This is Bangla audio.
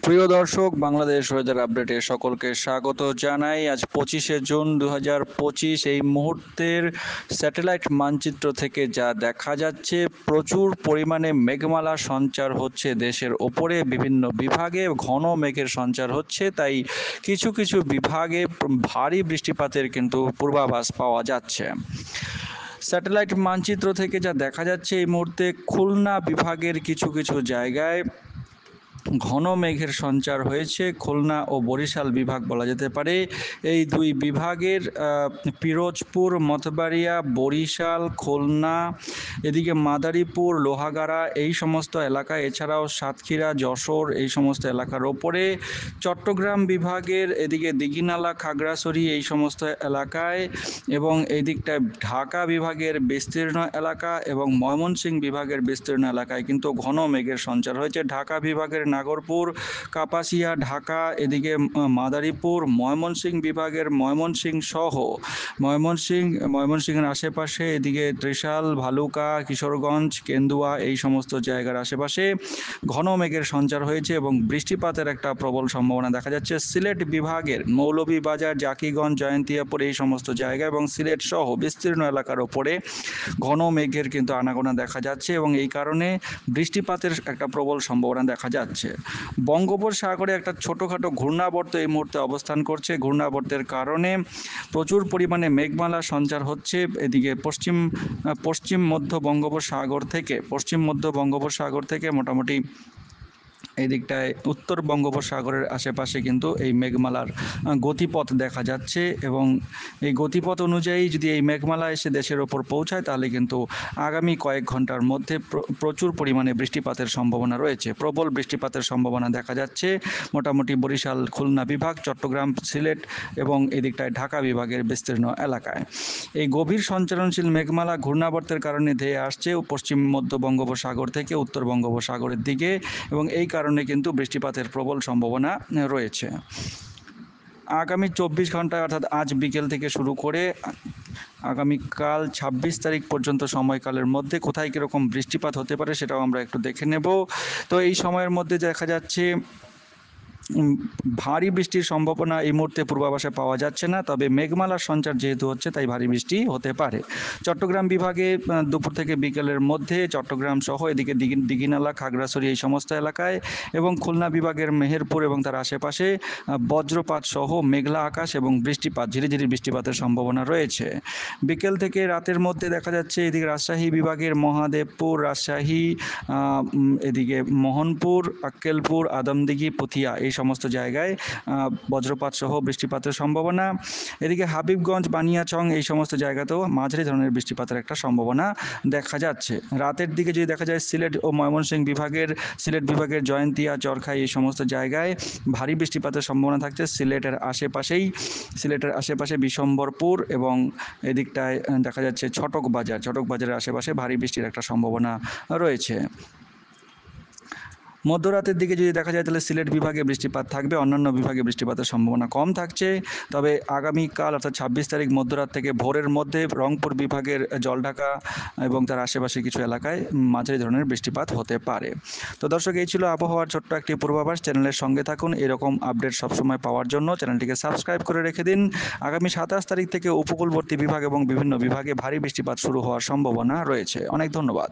প্রিয় দর্শক, বাংলাদেশ ওয়েদার আপডেটে সকলকে স্বাগত জানাই। আজ 25শে জুন 2025। এই মুহূর্তের স্যাটেলাইট মানচিত্র থেকে যা দেখা যাচ্ছে, প্রচুর পরিমাণে মেঘমালা সঞ্চার হচ্ছে দেশের ওপরে। বিভিন্ন বিভাগে ঘন মেঘের সঞ্চার হচ্ছে, তাই কিছু কিছু বিভাগে ভারী বৃষ্টিপাতের কিন্তু পূর্বাভাস পাওয়া যাচ্ছে। স্যাটেলাইট মানচিত্র থেকে যা দেখা যাচ্ছে, এই মুহূর্তে খুলনা বিভাগের কিছু কিছু জায়গায় ঘন মেঘের সঞ্চার হয়েছে। খুলনা ও বরিশাল বিভাগ বলা যেতে পারে। এই দুই বিভাগের পিরোজপুর, মতবাড়িয়া, বরিশাল, খুলনা, এদিকে মাদারীপুর, লোহাগাড়া এই সমস্ত এলাকায়, এছাড়াও সাতক্ষীরা, যশোর এই সমস্ত এলাকার ওপরে, চট্টগ্রাম বিভাগের এদিকে দীঘিনালা, খাগড়াছড়ি এই সমস্ত এলাকায়, এবং এই দিকটায় ঢাকা বিভাগের বিস্তীর্ণ এলাকা এবং ময়মনসিংহ বিভাগের বিস্তীর্ণ এলাকায় কিন্তু ঘন মেঘের সঞ্চার হয়েছে। ঢাকা বিভাগের নাগরপুর, কাপাসিয়া, ঢাকা, এদিকে মাদারীপুর, ময়মনসিংহ বিভাগের ময়মনসিংহ সহ ময়মনসিংহের আশেপাশে, এদিকে ত্রিশাল, ভালুকা, কিশোরগঞ্জ, কেন্দুয়া এই সমস্ত জায়গার আশেপাশে ঘন মেঘের সঞ্চার হয়েছে এবং বৃষ্টিপাতের একটা প্রবল সম্ভাবনা দেখা যাচ্ছে। সিলেট বিভাগের মৌলভীবাজার, জাকিগঞ্জ, জয়ন্তিয়াপুর এই সমস্ত জায়গা এবং সিলেট সহ বিস্তীর্ণ এলাকার ওপরে ঘন মেঘের কিন্তু আনাগোনা দেখা যাচ্ছে এবং এই কারণে বৃষ্টিপাতের একটা প্রবল সম্ভাবনা দেখা যাচ্ছে। বঙ্গোপসাগরে একটা ছোটোখাটো ঘূর্ণাবর্ত এই মুহূর্তে অবস্থান করছে। ঘূর্ণাবর্তের কারণে প্রচুর পরিমাণে মেঘমালা সঞ্চার হচ্ছে। এদিকে পশ্চিম মধ্য বঙ্গোপসাগর থেকে মোটামুটি এই দিকটায় উত্তর বঙ্গোপসাগরের আশেপাশে কিন্তু এই মেঘমালার গতিপথ দেখা যাচ্ছে এবং এই গতিপথ অনুযায়ী যদি এই মেঘমালা এসে দেশের ওপর পৌঁছায়, তাহলে কিন্তু আগামী কয়েক ঘন্টার মধ্যে প্রচুর পরিমাণে বৃষ্টিপাতের সম্ভাবনা রয়েছে। প্রবল বৃষ্টিপাতের সম্ভাবনা দেখা যাচ্ছে মোটামুটি বরিশাল, খুলনা বিভাগ, চট্টগ্রাম, সিলেট এবং এই দিকটায় ঢাকা বিভাগের বিস্তীর্ণ এলাকায়। এই গভীর সঞ্চারণশীল মেঘমালা ঘূর্ণাবর্তের কারণে ধেয়ে আসছে পশ্চিম মধ্য বঙ্গোপসাগর থেকে উত্তর বঙ্গোপসাগরের দিকে এবং এই কারণে কিন্তু বৃষ্টিপাতের প্রবল সম্ভাবনা রয়েছে। আগামী 24 ঘন্টায় অর্থাৎ আজ বিকেল থেকে শুরু করে আগামীকাল 26 তারিখ পর্যন্ত সময়কালের মধ্যে কোথায় কীরকম বৃষ্টিপাত হতে পারে সেটাও আমরা একটু দেখে নেব। তো এই সময়ের মধ্যে দেখা যাচ্ছে ভারী বৃষ্টির সম্ভাবনা এই মুহূর্তে পূর্বাভাসে পাওয়া যাচ্ছে না, তবে মেঘমালার সঞ্চার যেহেতু হচ্ছে তাই ভারী বৃষ্টি হতে পারে। চট্টগ্রাম বিভাগে দুপুর থেকে বিকেলের মধ্যে চট্টগ্রাম সহ এদিকে দীঘিনালা, খাগড়াছড়ি এই সমস্ত এলাকায় এবং খুলনা বিভাগের মেহেরপুর এবং তার আশেপাশে বজ্রপাত সহ মেঘলা আকাশ এবং বৃষ্টিপাত, ঝিরিঝিরি বৃষ্টিপাতের সম্ভাবনা রয়েছে। বিকেল থেকে রাতের মধ্যে দেখা যাচ্ছে এদিকে রাজশাহী বিভাগের মহাদেবপুর, রাজশাহী, এদিকে মোহনপুর, আক্কেলপুর, আদমদিঘি, পুথিয়া এই সমস্ত জায়গায় বজ্রপাত সহ বৃষ্টিপাতের সম্ভাবনা। এদিকে হাবিবগঞ্জ, বানিয়াচং এই সমস্ত জায়গাতেও মাঝারি ধরনের বৃষ্টিপাতের একটা সম্ভাবনা দেখা যাচ্ছে। রাতের দিকে যদি দেখা যায় সিলেট বিভাগের জয়ন্তিয়া, চরখাই এই সমস্ত জায়গায় ভারী বৃষ্টিপাতের সম্ভাবনা থাকছে। সিলেটের আশেপাশে বিশম্বরপুর এবং এদিকটায় দেখা যাচ্ছে ছটক বাজারের আশেপাশে ভারী বৃষ্টির একটা সম্ভাবনা রয়েছে। মধ্যরাতের দিকে যদি দেখা যায় তাহলে সিলেট বিভাগে বৃষ্টিপাত থাকবে, অন্যান্য বিভাগে বৃষ্টিপাতের সম্ভাবনা কম থাকছে। তবে আগামীকাল অর্থাৎ 26 তারিখ মধ্যরাত থেকে ভোরের মধ্যে রংপুর বিভাগের জলঢাকা এবং তার আশেপাশে কিছু এলাকায় মাঝারি ধরনের বৃষ্টিপাত হতে পারে। তো দর্শক, এই ছিল আবহাওয়ার ছোট্ট একটি পূর্বাভাস। চ্যানেলের সঙ্গে থাকুন, এরকম আপডেট সবসময় পাওয়ার জন্য চ্যানেলটিকে সাবস্ক্রাইব করে রেখে দিন। আগামী 27 তারিখ থেকে উপকূলবর্তী বিভাগ এবং বিভিন্ন বিভাগে ভারী বৃষ্টিপাত শুরু হওয়ার সম্ভাবনা রয়েছে। অনেক ধন্যবাদ।